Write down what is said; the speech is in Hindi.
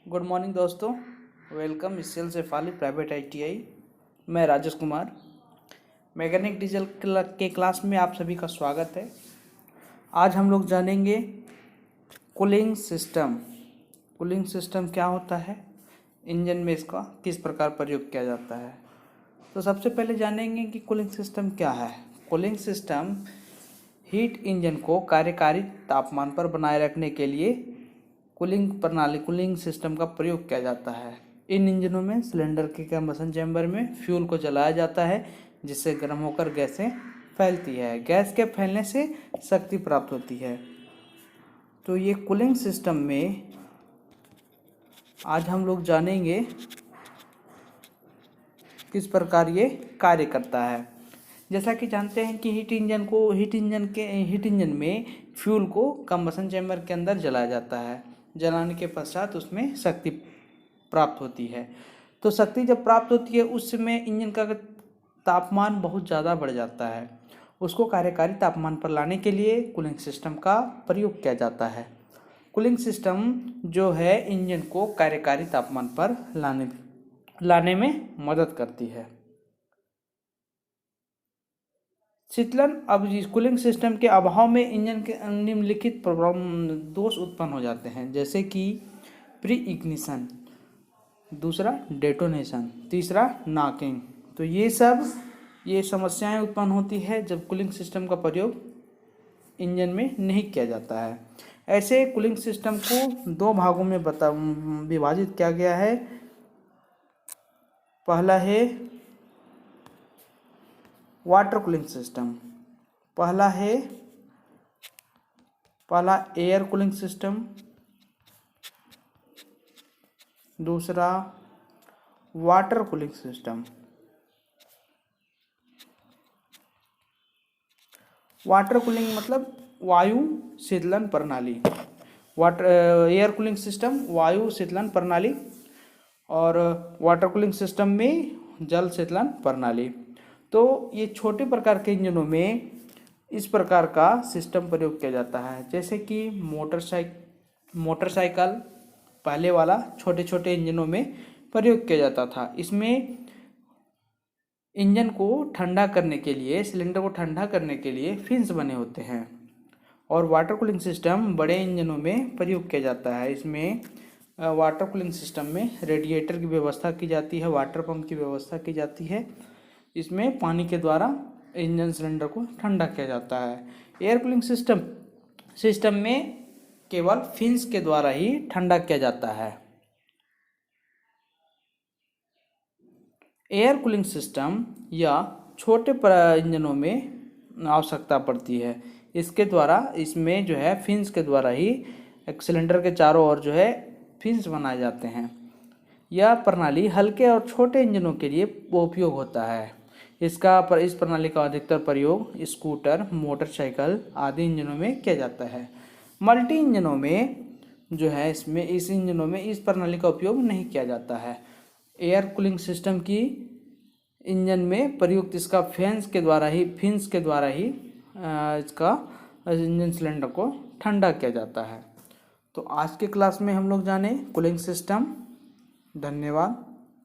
गुड मॉर्निंग दोस्तों, वेलकम इससेल से फाली प्राइवेट ITI। मैं राजेश कुमार, मैकेनिक डीजल के क्लास में आप सभी का स्वागत है। आज हम लोग जानेंगे कूलिंग सिस्टम। कूलिंग सिस्टम क्या होता है, इंजन में इसका किस प्रकार प्रयोग किया जाता है। तो सबसे पहले जानेंगे कि कूलिंग सिस्टम क्या है। कूलिंग सिस्टम हीट इंजन को कार्यकारी तापमान पर बनाए रखने के लिए कूलिंग सिस्टम का प्रयोग किया जाता है। इन इंजनों में सिलेंडर के कंबशन चैम्बर में फ्यूल को जलाया जाता है, जिससे गर्म होकर गैसें फैलती है। गैस के फैलने से शक्ति प्राप्त होती है। तो ये कूलिंग सिस्टम में आज हम लोग जानेंगे किस प्रकार ये कार्य करता है। जैसा कि जानते हैं कि हीट इंजन में फ्यूल को कंबशन चैम्बर के अंदर जलाया जाता है। जलाने के पश्चात उसमें शक्ति प्राप्त होती है। तो शक्ति जब प्राप्त होती है उस समय इंजन का तापमान बहुत ज़्यादा बढ़ जाता है। उसको कार्यकारी तापमान पर लाने के लिए कूलिंग सिस्टम का प्रयोग किया जाता है। कूलिंग सिस्टम जो है इंजन को कार्यकारी तापमान पर लाने में मदद करती है। शीतलन अब कूलिंग सिस्टम के अभाव में इंजन के निम्नलिखित दोष उत्पन्न हो जाते हैं, जैसे कि प्री इग्निशन, दूसरा डेटोनेशन, तीसरा नॉकिंग। तो ये समस्याएं उत्पन्न होती है जब कूलिंग सिस्टम का प्रयोग इंजन में नहीं किया जाता है। ऐसे कूलिंग सिस्टम को दो भागों में विभाजित किया गया है। पहला है वाटर कूलिंग सिस्टम, पहला एयर कूलिंग सिस्टम, दूसरा water cooling system. Water cooling मतलब वायु शीतलन प्रणाली। एयर कूलिंग सिस्टम वायु शीतलन प्रणाली और वाटर कूलिंग सिस्टम में जल शीतलन प्रणाली। तो ये छोटे प्रकार के इंजनों में इस प्रकार का सिस्टम प्रयोग किया जाता है, जैसे कि मोटरसाइकिल पहले वाला छोटे छोटे इंजनों में प्रयोग किया जाता था। इसमें इंजन को ठंडा करने के लिए, सिलेंडर को ठंडा करने के लिए फिन्स बने होते हैं। और वाटर कूलिंग सिस्टम बड़े इंजनों में प्रयोग किया जाता है। इसमें वाटर कूलिंग सिस्टम में रेडिएटर की व्यवस्था की जाती है, वाटर पंप की व्यवस्था की जाती है। इसमें पानी के द्वारा इंजन सिलेंडर को ठंडा किया जाता है। एयर कूलिंग सिस्टम में केवल फिन्स के द्वारा ही ठंडा किया जाता है। एयर कूलिंग सिस्टम या छोटे इंजनों में आवश्यकता पड़ती है। इसके द्वारा इसमें जो है फिन्स के द्वारा ही एक सिलेंडर के चारों ओर जो है फिन्स बनाए जाते हैं। यह प्रणाली हल्के और छोटे इंजनों के लिए उपयोग होता है। इस प्रणाली का अधिकतर प्रयोग स्कूटर, मोटरसाइकिल आदि इंजनों में किया जाता है। मल्टी इंजनों में जो है इस इंजनों में इस प्रणाली का उपयोग नहीं किया जाता है। एयर कूलिंग सिस्टम की इंजन में प्रयुक्त इसका फिन्स के द्वारा ही इसका इंजन सिलेंडर को ठंडा किया जाता है। तो आज के क्लास में हम लोग जाने कूलिंग सिस्टम। धन्यवाद।